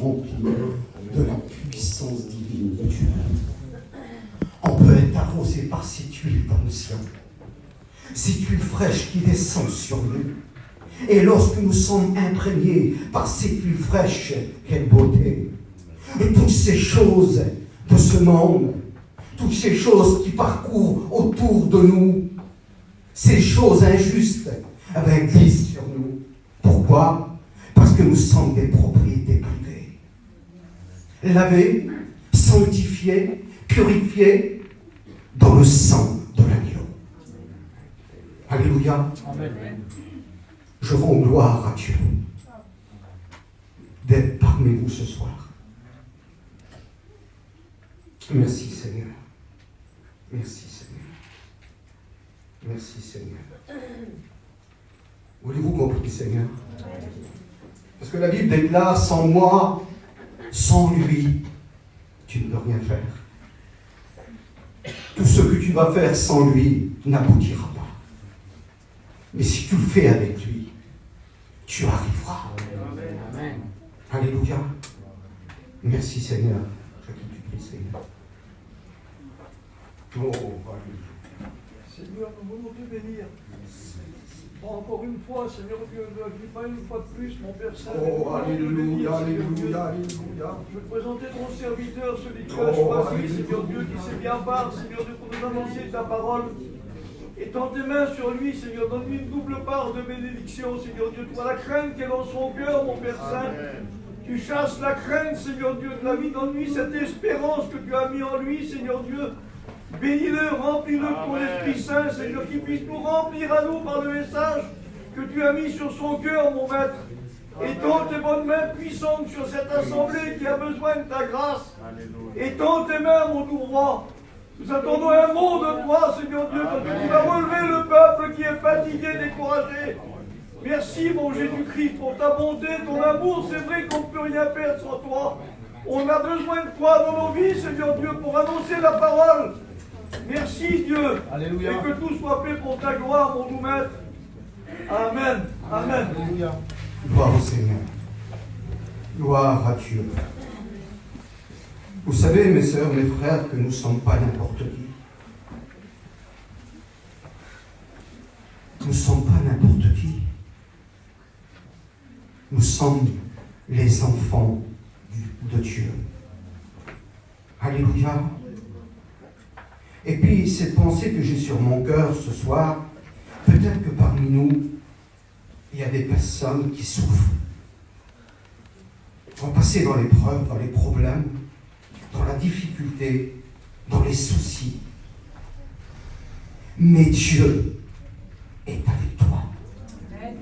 remplis de la puissance divine de Dieu. On peut être arrosé par cette huile d'onction, cette huile fraîche qui descend sur nous. Et lorsque nous sommes imprégnés par cette huile fraîche, quelle beauté! Et toutes ces choses de ce monde, toutes ces choses qui parcourent autour de nous, ces choses injustes, glissent sur nous. Pourquoi? Parce que nous sommes des propriétés privées. Lavés, sanctifiés, purifiés dans le sang de l'agneau. Alléluia. Amen. Je rends gloire à Dieu d'être parmi vous ce soir. Merci Seigneur. Merci Seigneur. Merci Seigneur. Voulez-vous comprendre Seigneur? Parce que la Bible déclare, sans moi, sans lui, tu ne peux rien faire. Tout ce que tu vas faire sans lui n'aboutira pas. Mais si tu le fais avec lui, tu arriveras. Amen. Alléluia. Merci Seigneur. Je te prie Seigneur. Oh, alléluia. Seigneur, nous voulons te bénir. Encore une fois, Seigneur Dieu, ne dis pas une fois de plus, mon Père Saint. Oh, alléluia, alléluia, alléluia. Je veux te présenter ton serviteur, celui que tu as choisi, Seigneur Dieu, qui s'est bien part, Seigneur Dieu, pour nous annoncer ta parole. Étends tes mains sur lui, Seigneur, donne-lui une double part de bénédiction, Seigneur Dieu. Tu vois la crainte qui est dans son cœur, mon Père Saint. Tu chasses la crainte, Seigneur Dieu, de la vie. Donne-lui cette espérance que tu as mis en lui, Seigneur Dieu. Bénis-le, remplis-le de ton Esprit Saint, Seigneur, qu'il puisse nous remplir à nous par le message que tu as mis sur son cœur, mon Maître. Étends tes bonnes mains puissantes sur cette assemblée qui a besoin de ta grâce. Étends tes mains, mon doux roi. Nous attendons un mot de toi, Seigneur Dieu, parce que tu vas relever le peuple qui est fatigué, découragé. Merci, mon Jésus-Christ, pour ta bonté, ton amour. C'est vrai qu'on ne peut rien faire sans toi. On a besoin de toi dans nos vies, Seigneur Dieu, pour annoncer la parole. Merci, Dieu. Alléluia. Et que tout soit fait pour ta gloire, mon doux Maître. Amen. Amen. Alléluia. Gloire au Seigneur. Gloire à Dieu. Vous savez, mes sœurs, mes frères, que nous ne sommes pas n'importe qui. Nous ne sommes pas n'importe qui. Nous sommes les enfants de Dieu. Alléluia. Et puis, cette pensée que j'ai sur mon cœur ce soir, peut-être que parmi nous, il y a des personnes qui souffrent, vont passer dans l'épreuve, dans les problèmes, dans la difficulté, dans les soucis. Mais Dieu est avec toi. Amen.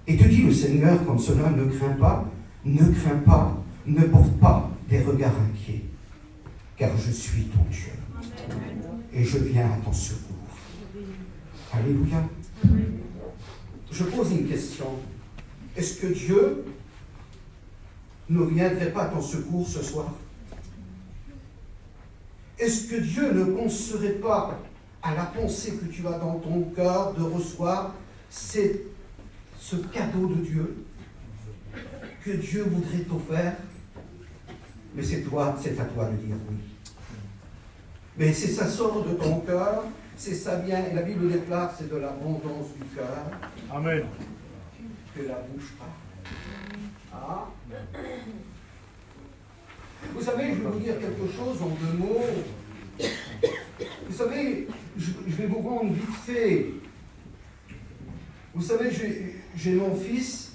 Et te dit le Seigneur comme cela, ne crains pas, ne porte pas des regards inquiets, car je suis ton Dieu. Et je viens à ton secours. Alléluia. Je pose une question. Est-ce que Dieu ne viendrait pas à ton secours ce soir? Est-ce que Dieu ne penserait pas à la pensée que tu as dans ton cœur de recevoir ce cadeau de Dieu que Dieu voudrait t'offrir? Mais c'est à toi de dire oui. Mais si ça sort de ton cœur, c'est ça vient, et la Bible déclare, c'est de l'abondance du cœur. Amen. Que la bouche parle. Ah. Vous savez, je vais vous dire quelque chose en 2 mots. Vous savez, je vais vous rendre vite fait. Vous savez, j'ai mon fils,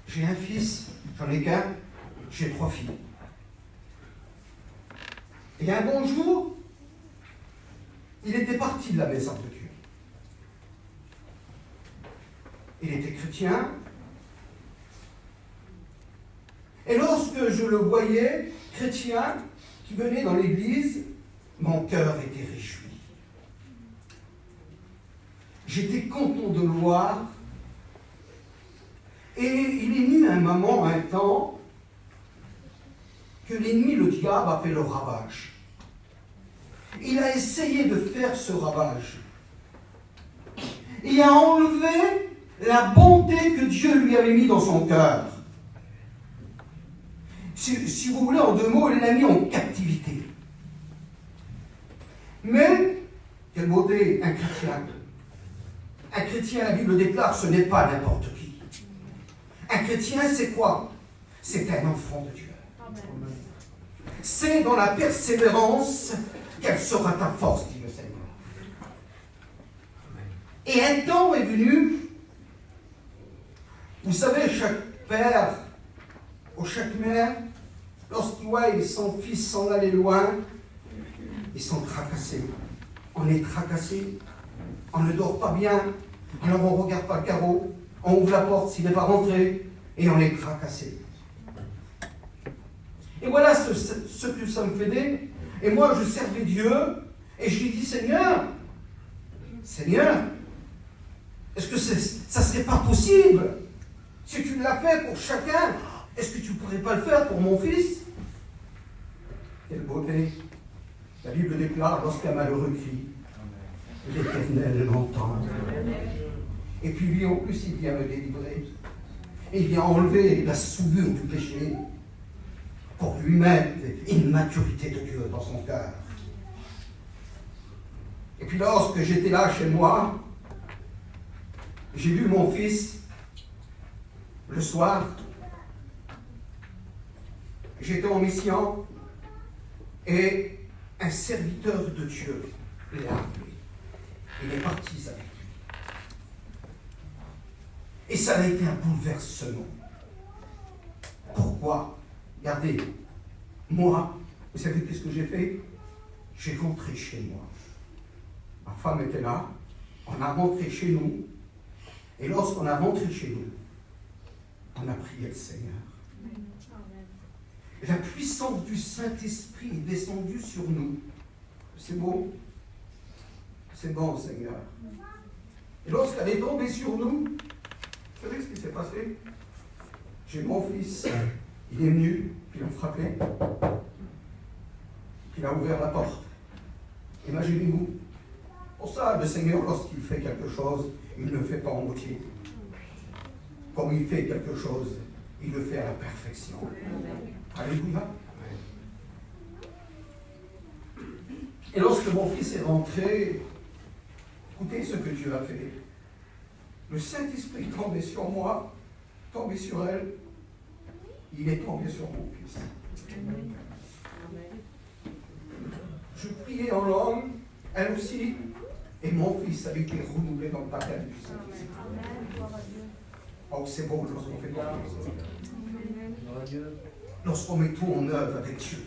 j'ai un fils, j'en ai qu'un, j'ai 3 filles. Et un bon jour, il était parti de la maison de Dieu. Il était chrétien. Et lorsque je le voyais, chrétien, qui venait dans l'église, mon cœur était réjoui. J'étais content de le voir. Et il est venu un moment, un temps, que l'ennemi, le diable, a fait le ravage. Il a essayé de faire ce ravage. Il a enlevé la bonté que Dieu lui avait mis dans son cœur. si vous voulez, en 2 mots, il l'a mis en captivité. Mais, quelle beauté, un chrétien. Un chrétien, la Bible déclare, ce n'est pas n'importe qui. Un chrétien, c'est quoi? C'est un enfant de Dieu. Amen. C'est dans la persévérance qu'elle sera ta force, dit le Seigneur. Et un temps est venu, vous savez, chaque père ou chaque mère, lorsqu'il voit son fils s'en aller loin, ils sont tracassés. On est tracassé, on ne dort pas bien, alors on ne regarde pas le carreau, on ouvre la porte s'il n'est pas rentré, et on est tracassé. Et voilà ce que ça me faisait. Et moi, je servais Dieu, et je lui dis, Seigneur, est-ce que ça ne serait pas possible? Si tu l'as fait pour chacun, est-ce que tu ne pourrais pas le faire pour mon fils? Quelle beauté! La Bible déclare, lorsqu'un malheureux crie, l'Éternel l'entend. Et puis lui, en plus, il vient me délivrer. Et il vient enlever la souillure du péché pour lui mettre une maturité de Dieu dans son cœur. Et puis lorsque j'étais là chez moi, j'ai vu mon fils le soir. J'étais en mission et un serviteur de Dieu l'a appelé. Il est parti avec lui. Et ça a été un bouleversement. Pourquoi? Regardez, moi, vous savez qu'est-ce que j'ai fait? J'ai rentré chez moi. Ma femme était là, on a rentré chez nous, et lorsqu'on a rentré chez nous, on a prié le Seigneur. La puissance du Saint-Esprit est descendue sur nous. C'est beau. C'est bon, Seigneur. Et lorsqu'elle est tombée sur nous, vous savez ce qui s'est passé? J'ai mon fils, il est venu, puis il a frappé, puis il a ouvert la porte. Imaginez-vous. Pour ça, le Seigneur, lorsqu'il fait quelque chose, il ne le fait pas en moitié. Comme il fait quelque chose, il le fait à la perfection. Alléluia. Et lorsque mon fils est rentré, écoutez ce que Dieu a fait. Le Saint-Esprit est tombé sur moi, tombé sur elle, il est tombé sur mon fils. Je priais en langue, elle aussi, et mon fils a été renouvelé dans le baptême du Saint-Esprit. Oh, c'est beau lorsqu'on fait quelque chose. Lorsqu'on met tout en œuvre avec Dieu.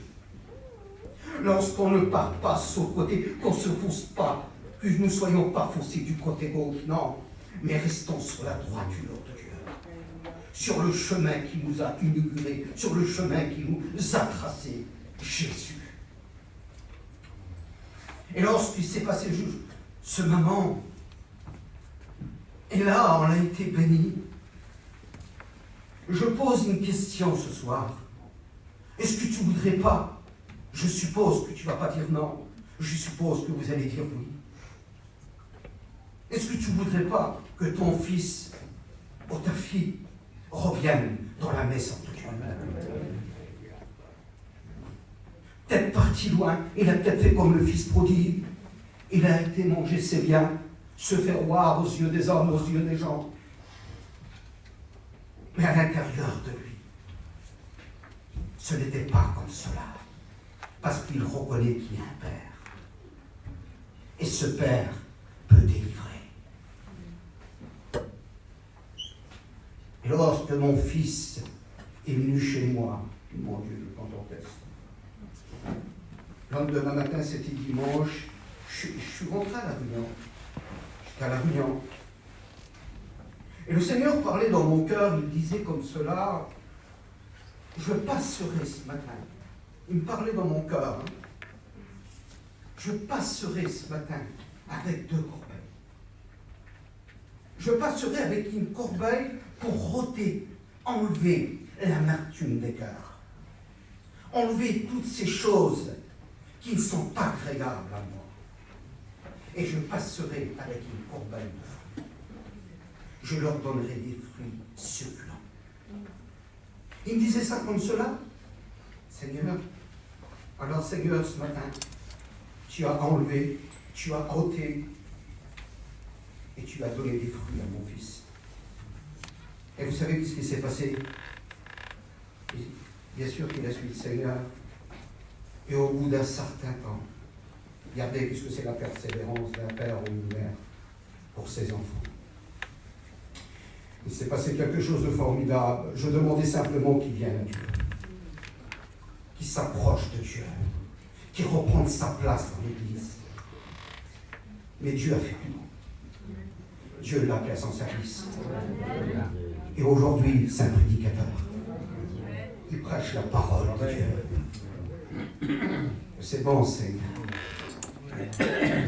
Lorsqu'on ne part pas sur le côté, qu'on ne se fausse pas, que nous ne soyons pas faussés du côté gauche, non, mais restons sur la droiture de Dieu. Sur le chemin qui nous a inauguré, sur le chemin qui nous a tracé, Jésus. Et lorsqu'il s'est passé ce moment, et là, on a été bénis. Je pose une question ce soir. Est-ce que tu ne voudrais pas? Je suppose que tu ne vas pas dire non. Je suppose que vous allez dire oui. Est-ce que tu ne voudrais pas que ton fils ou ta fille revienne dans la maison de Dieu? Peut-être parti loin, il a peut-être fait comme le fils prodigue. Il a été manger ses biens, se faire voir aux yeux des hommes, aux yeux des gens. Mais à l'intérieur de lui, ce n'était pas comme cela. Parce qu'il reconnaît qu'il y a un Père. Et ce Père peut délivrer. Et lorsque mon fils est venu chez moi, mon Dieu, je contemplais. Le lendemain matin, c'était dimanche, je suis rentré à la réunion. J'étais à la réunion. Et le Seigneur parlait dans mon cœur, il disait comme cela, je passerai ce matin. Il me parlait dans mon cœur. Je passerai ce matin avec 2 corbeilles. Je passerai avec une corbeille pour ôter, enlever l'amertume des cœurs. Enlever toutes ces choses qui ne sont pas agréables à moi. Et je passerai avec une corbeille de fruits. Je leur donnerai des fruits succulents. Il me disait ça comme cela. Seigneur, alors Seigneur, ce matin, tu as enlevé, tu as ôté, et tu as donné des fruits à mon fils. Et vous savez ce qui s'est passé? Bien sûr qu'il a suivi le Seigneur, et au bout d'un certain temps, regardez, puisque c'est la persévérance d'un père ou d'une mère pour ses enfants. Il s'est passé quelque chose de formidable. Je demandais simplement qu'il vienne à Dieu, qu'il s'approche de Dieu, qu'il reprenne sa place dans l'Église. Mais Dieu a fait plus grand. Dieu l'a appelé à son service. Et aujourd'hui, c'est un prédicateur. Il prêche la parole de Dieu. C'est bon, Seigneur.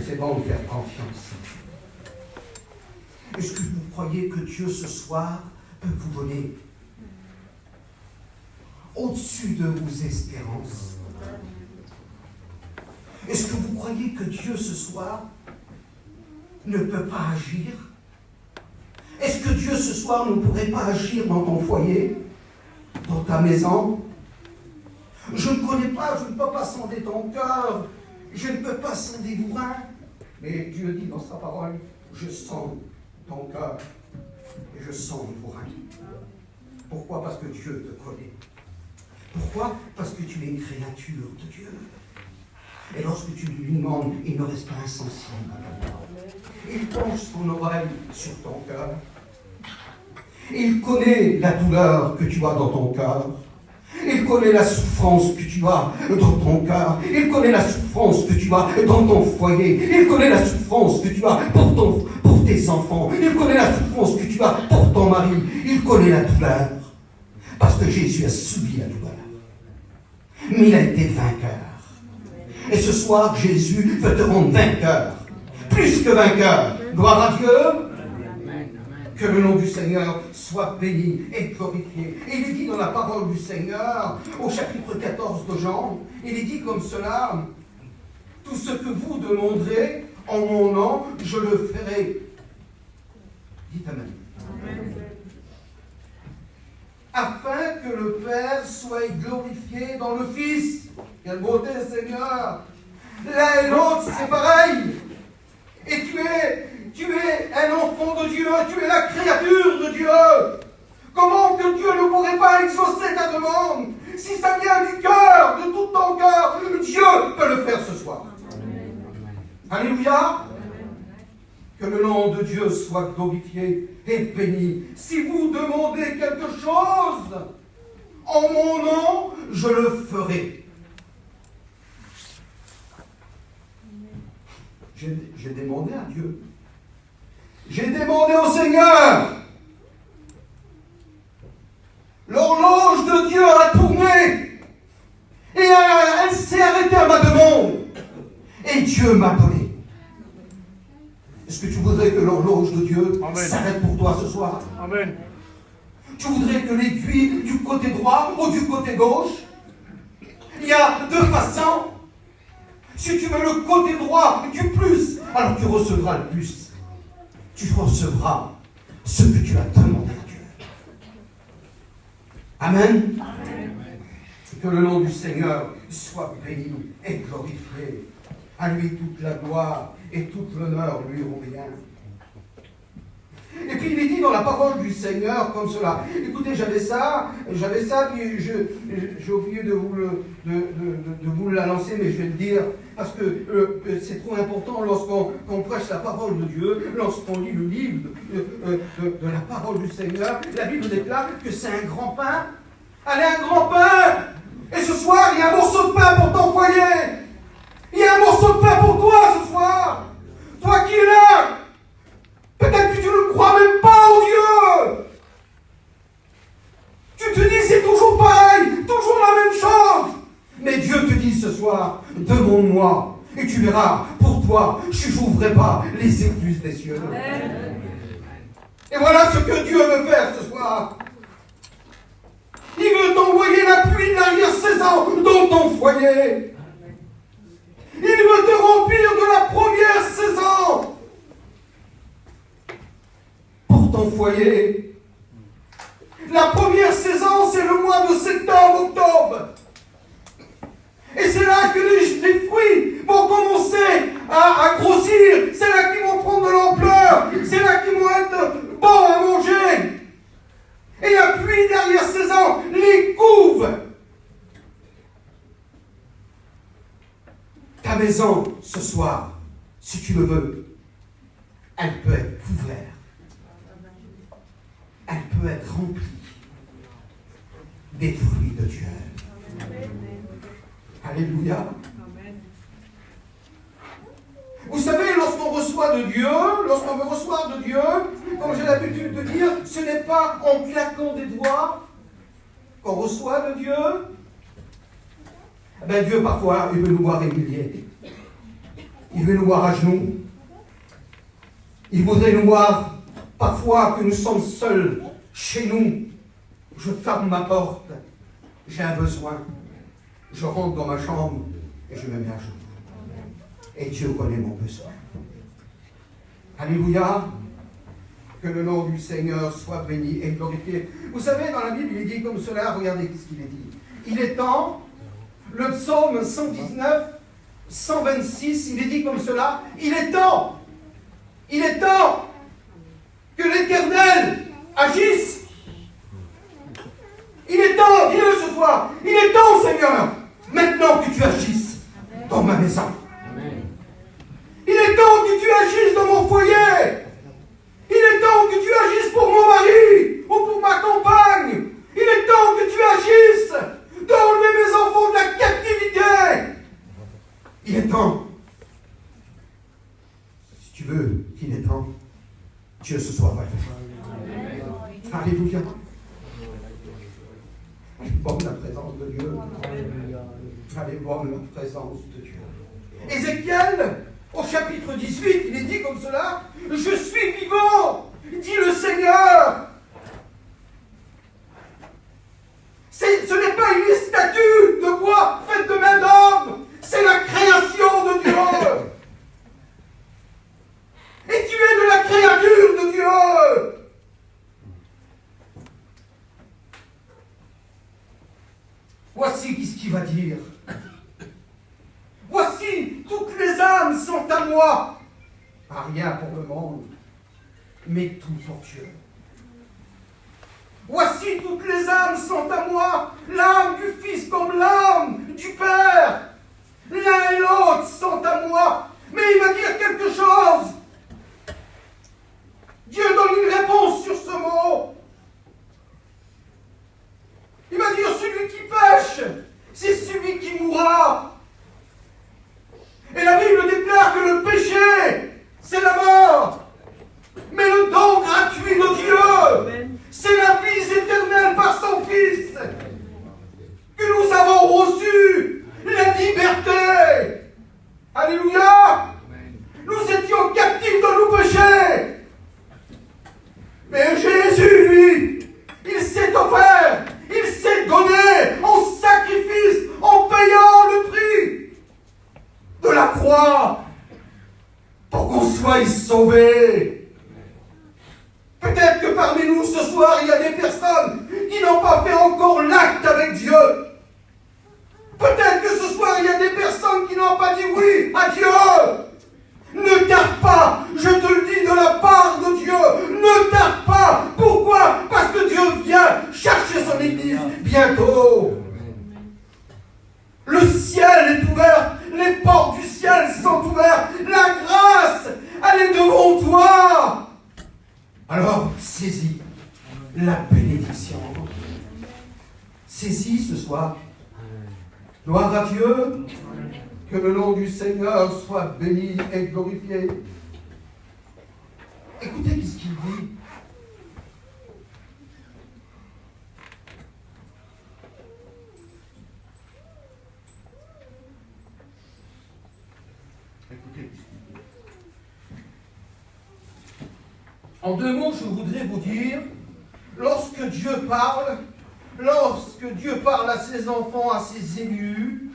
C'est bon de faire confiance. Est-ce que vous croyez que Dieu ce soir peut vous donner au-dessus de vos espérances? Est-ce que vous croyez que Dieu ce soir ne peut pas agir? Est-ce que Dieu ce soir ne pourrait pas agir dans ton foyer, dans ta maison? Je ne connais pas, je ne peux pas sonder ton cœur, je ne peux pas sonder vos reins, mais Dieu dit dans sa parole, je sens ton cœur et je sens vos reins. Pourquoi? Parce que Dieu te connaît. Pourquoi? Parce que tu es une créature de Dieu. Et lorsque tu lui demandes, il ne reste pas insensible à ta parole. Il penche son oreille sur ton cœur. Il connaît la douleur que tu as dans ton cœur. Il connaît la souffrance que tu as dans ton cœur. Il connaît la souffrance que tu as dans ton foyer. Il connaît la souffrance que tu as pour tes enfants. Il connaît la souffrance que tu as pour ton mari. Il connaît la douleur. Parce que Jésus a subi la douleur. Mais il a été vainqueur. Et ce soir, Jésus veut te rendre vainqueur. Plus que vainqueur. Gloire à Dieu. Que le nom du Seigneur soit béni et glorifié. Et il est dit dans la parole du Seigneur, au chapitre 14 de Jean, il est dit comme cela, tout ce que vous demanderez en mon nom, je le ferai. Dites Amen. Amen. Afin que le Père soit glorifié dans le Fils. Quelle beauté, Seigneur! L'un et l'autre, c'est pareil. Et tu es un enfant de Dieu, tu es la créature de Dieu. Comment que Dieu ne pourrait pas exaucer ta demande? Si ça vient du cœur, de tout ton cœur, Dieu peut le faire ce soir. Alléluia. Que le nom de Dieu soit glorifié et béni. Si vous demandez quelque chose, en mon nom, je le ferai. J'ai demandé à Dieu. J'ai demandé au Seigneur. L'horloge de Dieu a tourné. Et elle s'est arrêtée à ma demande. Et Dieu m'a donné. Est-ce que tu voudrais que l'horloge de Dieu s'arrête pour toi ce soir? Amen. Tu voudrais que l'aiguille du côté droit ou du côté gauche? Il y a deux façons. Si tu veux le côté droit du plus, alors tu recevras le plus. Tu recevras ce que tu as demandé à Dieu. Amen. Amen. Que le nom du Seigneur soit béni et glorifié. À lui toute la gloire et toute l'honneur lui revient. Et puis il est dit dans la parole du Seigneur comme cela. Écoutez, j'avais ça, puis j'ai oublié de vous l'annoncer, mais je vais le dire, parce que c'est trop important lorsqu'on prêche la parole de Dieu, lorsqu'on lit le livre de la parole du Seigneur. La Bible déclare que c'est un grand pain. Allez, un grand pain! Et ce soir, il y a un morceau de pain pour ton foyer. Il y a un morceau de pain pour toi ce soir. Toi qui es là. Peut-être que tu ne crois même pas au Dieu. Tu te dis c'est toujours pareil, toujours la même chose. Mais Dieu te dit ce soir, demande-moi et tu verras, pour toi, je n'ouvrirai pas les écluses des cieux. Et voilà ce que Dieu veut faire ce soir. Il veut t'envoyer la pluie de l'arrière-saison dans ton foyer. Il veut te remplir de la première saison pour ton foyer. La première saison, c'est le mois de septembre-octobre. maison ce soir, si tu le veux, elle peut être couverte. Elle peut être remplie des fruits de Dieu. Alléluia. Vous savez, lorsqu'on reçoit de Dieu, lorsqu'on veut recevoir de Dieu, comme j'ai l'habitude de dire, ce n'est pas en claquant des doigts qu'on reçoit de Dieu. Ben Dieu, parfois, il veut nous voir humiliés. Il veut nous voir à genoux. Il voudrait nous voir, parfois, que nous sommes seuls chez nous. Je ferme ma porte. J'ai un besoin. Je rentre dans ma chambre et je me mets à genoux. Et Dieu connaît mon besoin. Alléluia. Que le nom du Seigneur soit béni et glorifié. Vous savez, dans la Bible, il est dit comme cela. Regardez ce qu'il est dit. Il est temps, le psaume 119, 126, il est dit comme cela. Il est temps que l'Éternel agisse. Il est temps, dis-le ce soir. Il est temps, Seigneur, maintenant que tu agisses dans ma maison. Il est temps que tu agisses dans mon foyer. Il est temps que tu agisses pour mon mari ou pour ma compagne. Il est temps que tu agisses d'enlever mes enfants de la captivité. Il est temps. Si tu veux qu'il est temps, Dieu ce soir va le faire. Alléluia. Allez voir la présence de Dieu. Allez voir la présence de Dieu. Ézéchiel, au chapitre 18, il est dit comme cela, « Je suis vivant, dit le Seigneur. » Ce n'est pas une statue de bois faite de main d'homme, c'est la création de Dieu. Et tu es de la créature de Dieu. Voici ce qu'il va dire. Voici, toutes les âmes sont à moi. Pas rien pour le monde, mais tout pour Dieu. Voici, toutes les âmes sont à moi. L'âme du Fils comme l'âme du Père. L'un et l'autre sont à moi. Mais il va dire quelque chose. Dieu donne une réponse sur ce mot. Il va dire, celui qui pêche, c'est celui qui mourra. Et la Bible déclare que le péché, c'est la mort. Mais le don gratuit de Dieu, c'est la vie éternelle par son Fils. Que nous avons reçu la liberté. Alléluia. Nous étions captifs de nos péchés. Mais Jésus, lui, il s'est offert, il s'est donné en sacrifice, en payant le prix de la croix, pour qu'on soit sauvés. Peut-être que parmi nous ce soir, il y a des personnes qui n'ont pas fait encore l'acte avec Dieu. Peut-être que ce soir, il y a des personnes qui n'ont pas dit oui à Dieu. Ne tarde pas, je te le dis de la part de Dieu, ne tarde pas. Pourquoi? Parce que Dieu vient chercher son Église bientôt. Le ciel est ouvert, les portes du ciel sont ouvertes, la grâce, elle est devant toi. Alors, saisis la bénédiction. Saisis ce soir. Gloire à Dieu. Que le nom du Seigneur soit béni et glorifié. Écoutez ce qu'il dit. Écoutez ce qu'il dit. En deux mots, je voudrais vous dire, lorsque Dieu parle à ses enfants, à ses élus,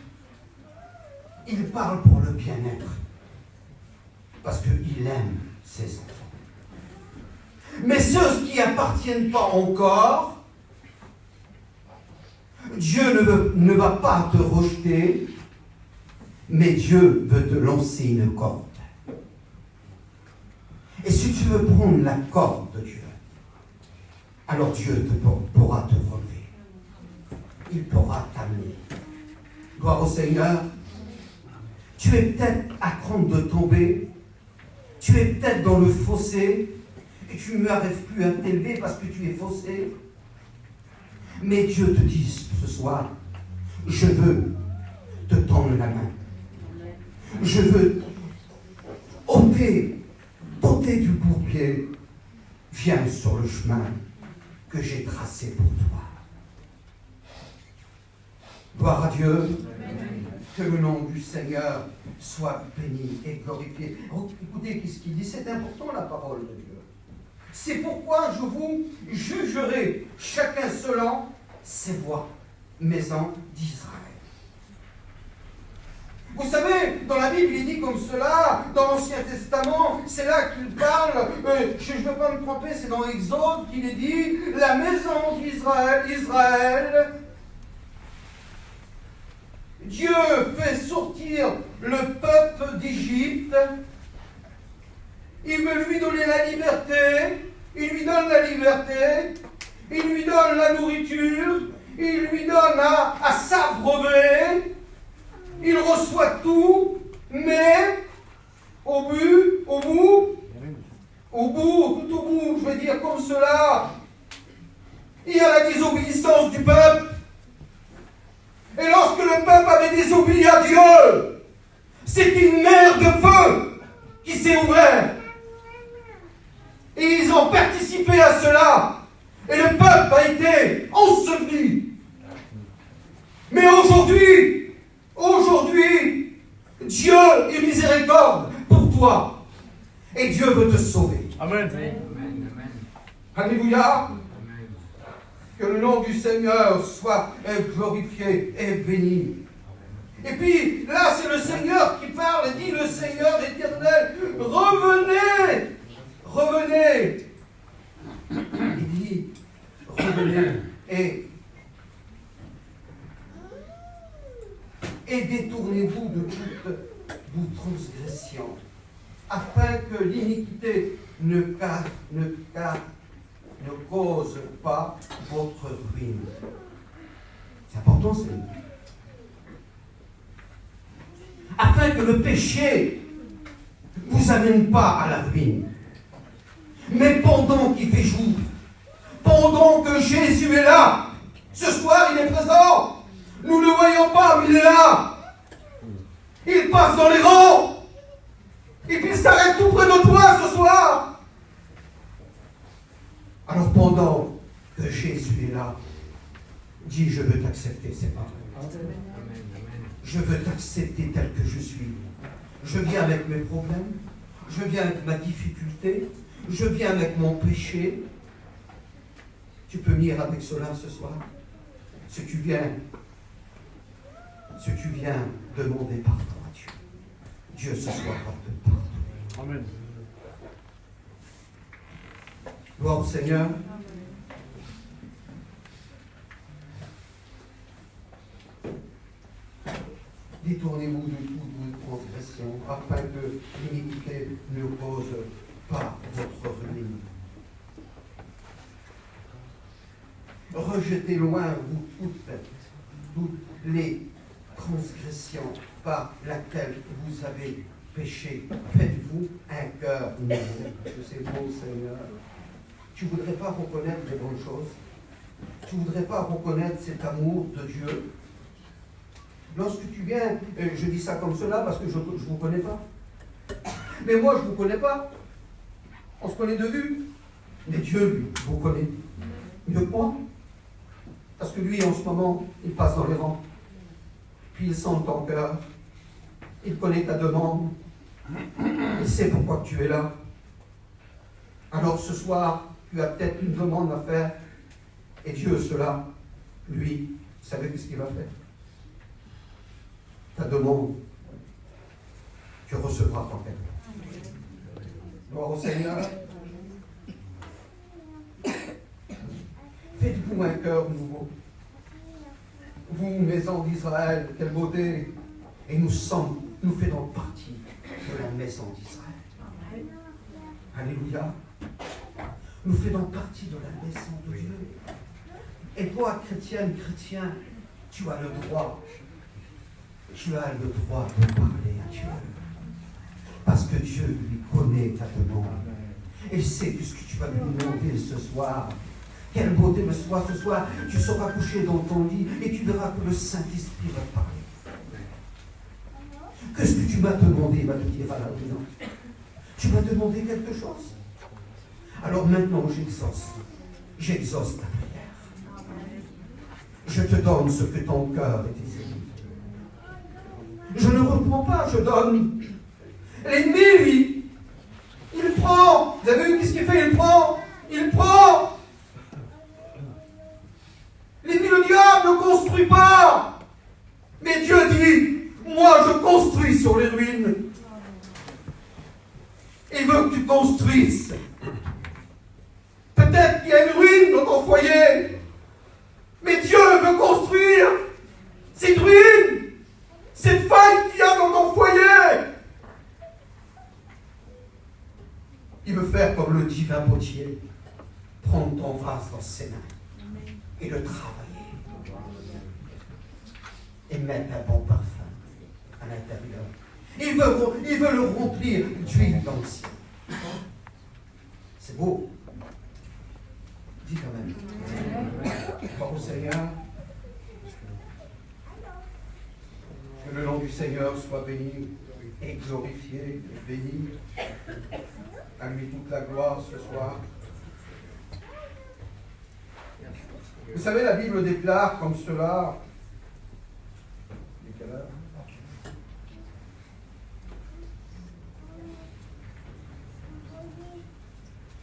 il parle pour le bien-être. Parce qu'il aime ses enfants. Mais ceux qui n'appartiennent pas encore, Dieu ne va pas te rejeter, mais Dieu veut te lancer une corde. Et si tu veux prendre la corde de Dieu, alors Dieu pourra te relever. Il pourra t'amener. Gloire au Seigneur. Tu es peut-être à craindre de tomber. Tu es peut-être dans le fossé et tu n'arrives plus à t'élever parce que tu es faussé. Mais Dieu te dit ce soir, je veux te tendre la main. Je veux ôter du bourbier. Viens sur le chemin que j'ai tracé pour toi. Gloire à Dieu. Que le nom du Seigneur soit béni et glorifié. Écoutez ce qu'il dit, c'est important la parole de Dieu. C'est pourquoi je vous jugerai chacun selon ses voies, maison d'Israël. Vous savez, dans la Bible, il dit comme cela, dans l'Ancien Testament, c'est là qu'il parle, je ne veux pas me tromper, c'est dans Exode qu'il est dit, la maison d'Israël, Israël, Dieu fait sortir le peuple d'Égypte, il veut lui donner la liberté, il lui donne la liberté, il lui donne la nourriture, il lui donne à s'abreuver, il reçoit tout, mais tout au bout, je vais dire comme cela, il y a la désobéissance du peuple. Et lorsque le peuple avait désobéi à Dieu, c'est une mer de feu qui s'est ouverte. Et ils ont participé à cela. Et le peuple a été enseveli. Mais aujourd'hui, Dieu est miséricorde pour toi. Et Dieu veut te sauver. Amen. Alléluia. Que le nom du Seigneur soit glorifié et béni. Et puis, là, c'est le Seigneur qui parle et dit, le Seigneur éternel, revenez. Il dit, revenez et détournez-vous de toute vos transgressions, afin que l'iniquité ne cause pas votre ruine. C'est important, c'est. Afin que le péché ne vous amène pas à la ruine. Mais pendant qu'il fait jour, pendant que Jésus est là, ce soir il est présent, nous ne le voyons pas, mais il est là. Il passe dans les rangs, et puis il s'arrête tout près de toi ce soir. Alors pendant que Jésus est là, dis, je veux t'accepter, c'est pas vrai. Je veux t'accepter tel que je suis. Je viens avec mes problèmes, je viens avec ma difficulté, je viens avec mon péché. Tu peux venir avec cela ce soir. Ce que tu viens demander pardon à Dieu. Dieu ce soir va te pardonner. Amen. Gloire au Seigneur. Détournez-vous de toutes vos transgressions, afin que l'iniquité ne cause pas votre ruine. Rejetez loin, vous toutes les transgressions par laquelle vous avez péché. Faites-vous un cœur nouveau. C'est beau, Seigneur. Tu ne voudrais pas reconnaître les bonnes choses? Tu ne voudrais pas reconnaître cet amour de Dieu? Lorsque tu viens, je dis ça comme cela parce que je ne vous connais pas. Mais moi, je ne vous connais pas. On se connaît de vue. Mais Dieu, lui, vous connaît. Mieux que moi. Parce que lui, en ce moment, il passe dans les rangs. Puis il sent ton cœur. Il connaît ta demande. Il sait pourquoi tu es là. Alors ce soir, tu as peut-être une demande à faire. Et Dieu, cela, lui, vous savez ce qu'il va faire? Ta demande, tu recevras ton cadeau. Gloire au Seigneur. Faites-vous un cœur nouveau. Vous, maison d'Israël, quelle beauté. Et nous faisons partie de la maison d'Israël. Alléluia. Nous faisons partie de la maison de Dieu. Et toi, chrétienne, chrétien, tu as le droit tu as le droit de parler à Dieu. Parce que Dieu lui connaît ta demande. Et sait tout ce que tu vas lui demander ce soir. Quelle beauté me soit ce soir. Tu seras couché dans ton lit et tu verras que le Saint-Esprit va te parler. Qu'est-ce que tu m'as demandé, il va te dire à la maison. Tu m'as demandé quelque chose. Alors maintenant, j'exauce ta prière. Je te donne ce que ton cœur est désiré. Je ne reprends pas, je donne. L'ennemi, lui, il prend. Vous avez vu qu'est-ce qu'il fait? Il prend. Il prend. L'ennemi, le diable, ne construit pas. Mais Dieu dit, moi je construis sur les ruines. Il veut que tu construises. Peut-être qu'il y a une ruine dans ton foyer. Mais Dieu veut construire cette ruine, cette faille qu'il y a dans ton foyer. Il veut faire comme le divin potier, prendre ton vase dans ses mains et le travailler. Et mettre un bon parfum à l'intérieur. Il veut le remplir d'huile dans le ciel. C'est beau. Dis quand même. Gloire au Seigneur. Que le nom du Seigneur soit béni et glorifié et béni. À lui toute la gloire ce soir. Vous savez, la Bible déclare comme cela. Quelle heure ?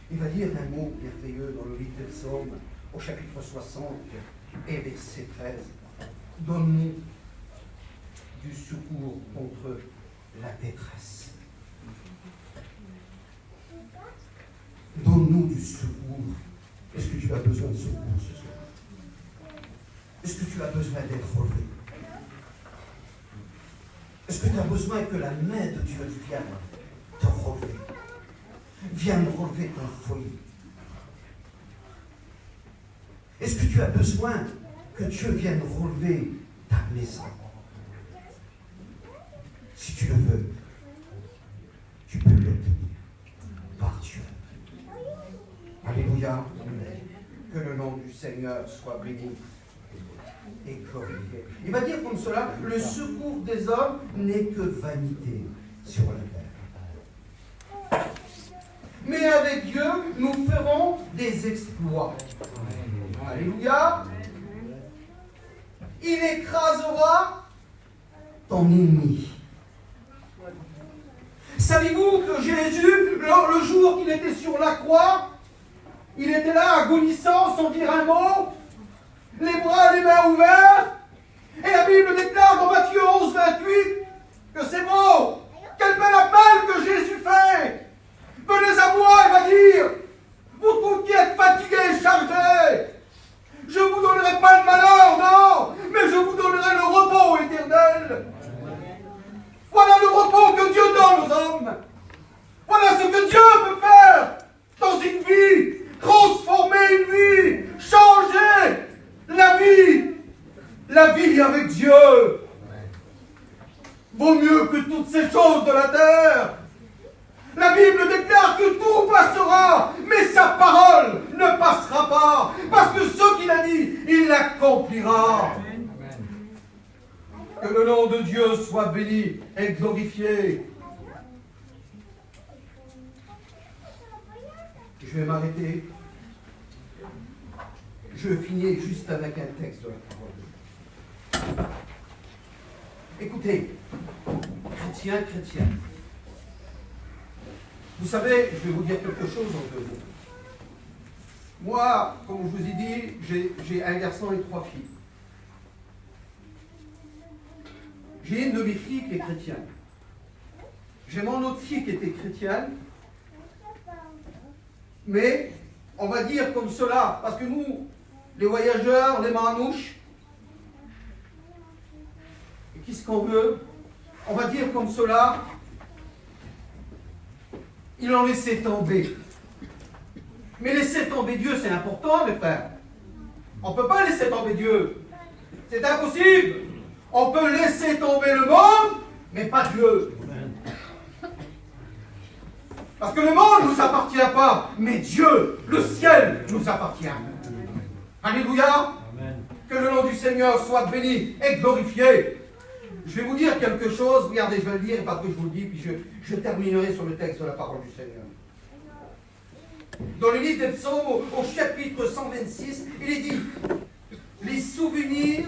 Il va dire un mot merveilleux dans le livre des Psaumes, au chapitre 60 et verset 13. Donne-nous du secours contre la détresse. Donne-nous du secours. Est-ce que tu as besoin de secours ce soir? Est-ce que tu as besoin d'être relevé? Est-ce que tu as besoin que la main de Dieu vienne te relever? Viens me relever ton foyer. Est-ce que tu as besoin que Dieu vienne relever ta maison? Si tu le veux, tu peux l'obtenir par Dieu. Alléluia. Que le nom du Seigneur soit béni et glorifié. Il va dire comme cela, le secours des hommes n'est que vanité sur la terre. Mais avec Dieu, nous ferons des exploits. Alléluia. Il écrasera ton ennemi. Savez-vous que Jésus, le jour qu'il était sur la croix, il était là agonissant sans dire un mot, les bras, les mains ouverts, et la Bible déclare dans Matthieu 11, 28 que c'est bon. Quel bel appel que Jésus fait. Venez à moi, il va dire, vous tous qui êtes fatigués, chargés, je ne vous donnerai pas le malheur, non, mais je vous donnerai le repos éternel. Voilà le repos que Dieu donne aux hommes. Voilà ce que Dieu peut faire dans une vie, transformer une vie, changer la vie avec Dieu. Vaut mieux que toutes ces choses de la terre. La Bible déclare que tout passera, mais sa parole ne passera pas. Parce que ce qu'il a dit, il l'accomplira. Que le nom de Dieu soit béni et glorifié. Je vais m'arrêter. Je vais finir juste avec un texte de la parole. Écoutez, chrétiens, vous savez, je vais vous dire quelque chose en deux mots. Moi, comme je vous ai dit, j'ai un garçon et 3 filles. J'ai une de mes filles qui est chrétienne. J'ai mon autre fille qui était chrétienne. Mais, on va dire comme cela, parce que nous, les voyageurs, les manouches, qu'est-ce qu'on veut? On va dire comme cela, il en laissait tomber. Mais laisser tomber Dieu, c'est important, mes frères. On ne peut pas laisser tomber Dieu. C'est impossible. On peut laisser tomber le monde, mais pas Dieu. Parce que le monde ne nous appartient pas, mais Dieu, le ciel, nous appartient. Alléluia. Amen. Que le nom du Seigneur soit béni et glorifié. Je vais vous dire quelque chose, regardez, je vais le dire parce que je vous le dis, puis je terminerai sur le texte de la parole du Seigneur. Dans le livre des Psaumes, au chapitre 126, il est dit les souvenirs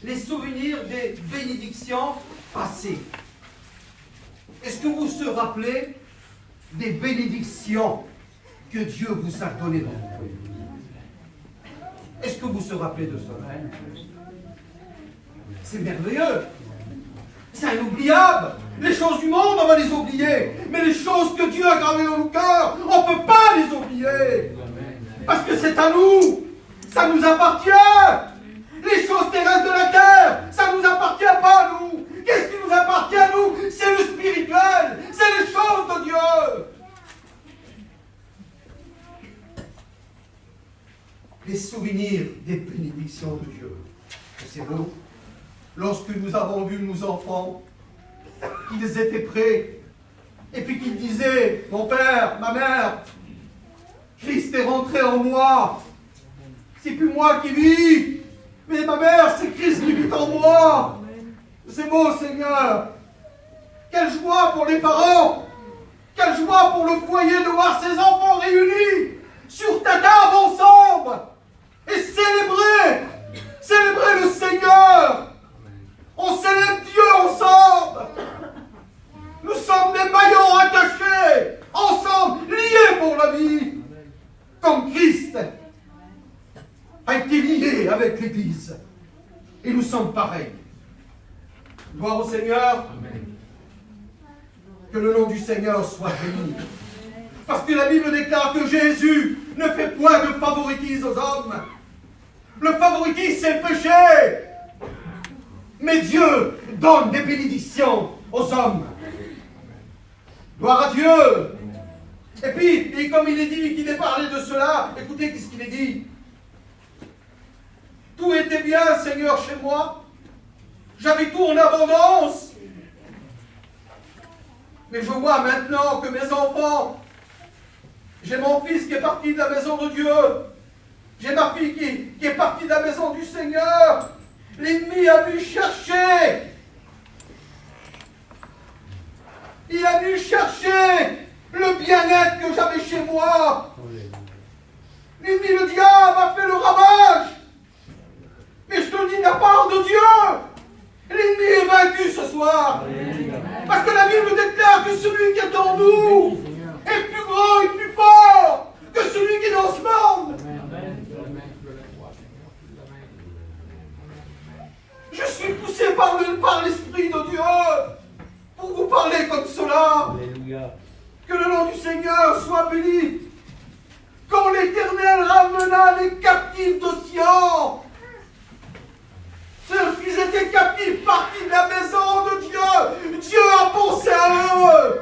des bénédictions passées. Est-ce que vous vous rappelez des bénédictions que Dieu vous a données dans votre vie? Est-ce que vous vous rappelez de cela? C'est merveilleux. C'est inoubliable. Les choses du monde, on va les oublier. Mais les choses que Dieu a gravées dans nos cœurs, on ne peut pas les oublier. Parce que c'est à nous. Ça nous appartient. Les choses terrestres de la terre, ça ne nous appartient pas à nous. Qu'est-ce qui nous appartient à nous? C'est le spirituel. C'est les choses de Dieu. Les souvenirs des bénédictions de Dieu. C'est beau. Lorsque nous avons vu nos enfants, qu'ils étaient prêts, et puis qu'ils disaient, mon père, ma mère, Christ est rentré en moi. C'est plus moi qui vis, mais ma mère, c'est Christ qui vit en moi. C'est beau, Seigneur. Quelle joie pour les parents. Quelle joie pour le foyer de voir ses enfants réunis sur ta table ensemble et célébrer le Seigneur. On célèbre Dieu ensemble. Nous sommes des maillons attachés, ensemble, liés pour la vie. Comme Christ a été lié avec l'Église. Et nous sommes pareils. Gloire au Seigneur. Amen. Que le nom du Seigneur soit béni. Parce que la Bible déclare que Jésus ne fait point de favoritisme aux hommes. Le favoritisme, c'est le péché. Mais Dieu donne des bénédictions aux hommes. Gloire à Dieu. Et puis, et comme il est dit qu'il est parlé de cela, écoutez ce qu'il est dit. Tout était bien, Seigneur, chez moi. J'avais tout en abondance. Mais je vois maintenant que mes enfants, j'ai mon fils qui est parti de la maison de Dieu. J'ai ma fille qui est partie de la maison du Seigneur. L'ennemi a dû chercher. Il a dû chercher le bien-être que j'avais chez moi. L'ennemi, le diable, a fait le ravage. Mais je te le dis de la part de Dieu. L'ennemi est vaincu ce soir. Parce que la Bible déclare que celui qui est en nous est plus grand et plus fort que celui qui est dans ce monde. Je suis poussé par l'Esprit de Dieu pour vous parler comme cela. Alléluia. Que le nom du Seigneur soit béni. Quand l'Éternel ramena les captifs de Sion, ceux qui étaient captifs partis de la maison de Dieu, Dieu a pensé à eux.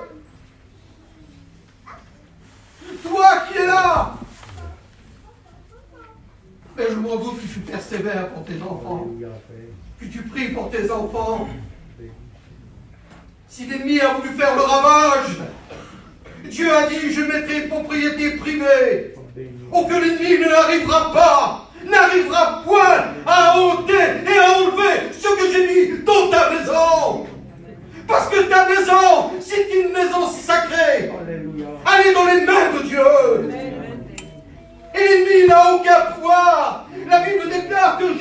Toi qui es là, mais je m'en doute que tu persévères pour tes enfants, que tu pries pour tes enfants. Si l'ennemi a voulu faire le ravage, Dieu a dit, je mettrai une propriété privée, ou que l'ennemi ne n'arrivera point à ôter et à enlever ce que j'ai mis dans ta maison. Parce que ta maison, c'est une maison sacrée. Alléluia. Elle est dans les mains de Dieu. Et l'ennemi n'a aucun pouvoir. La Bible déclare que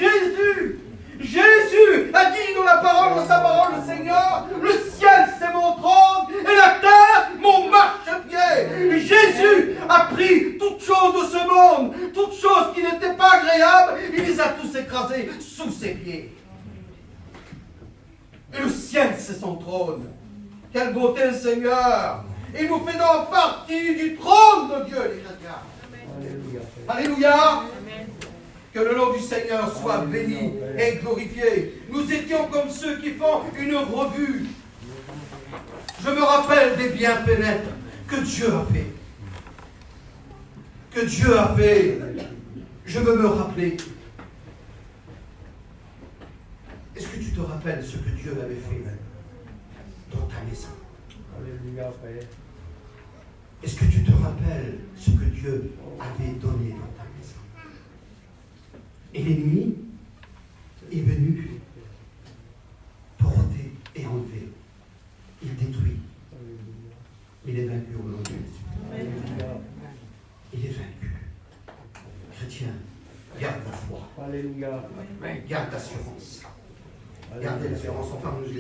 Jésus a dit dans la parole de sa parole, le Seigneur, le ciel c'est mon trône et la terre mon marchepied. Jésus a pris toutes choses de ce monde, toutes choses qui n'étaient pas agréables, il les a tous écrasées sous ses pieds. Et le ciel c'est son trône. Quelle beauté, Seigneur! Il nous fait donc partie du trône de Dieu, les chrétiens. Alléluia. Alléluia. Que le nom du Seigneur soit béni et glorifié. Nous étions comme ceux qui font une revue. Je me rappelle des bienfaits nets que Dieu a fait. Que Dieu a fait. Je veux me rappeler. Est-ce que rappelles ce que Dieu avait fait dans ta maison? Alléluia, Père. Est-ce que tu te rappelles ce que Dieu avait donné dans ta maison? Et l'ennemi est venu porter et enlever. Il détruit. Il est vaincu au nom de Jésus. Il est vaincu. Chrétien, garde la foi. Alléluia. Garde l'assurance. Gardez l'assurance. Enfin, nous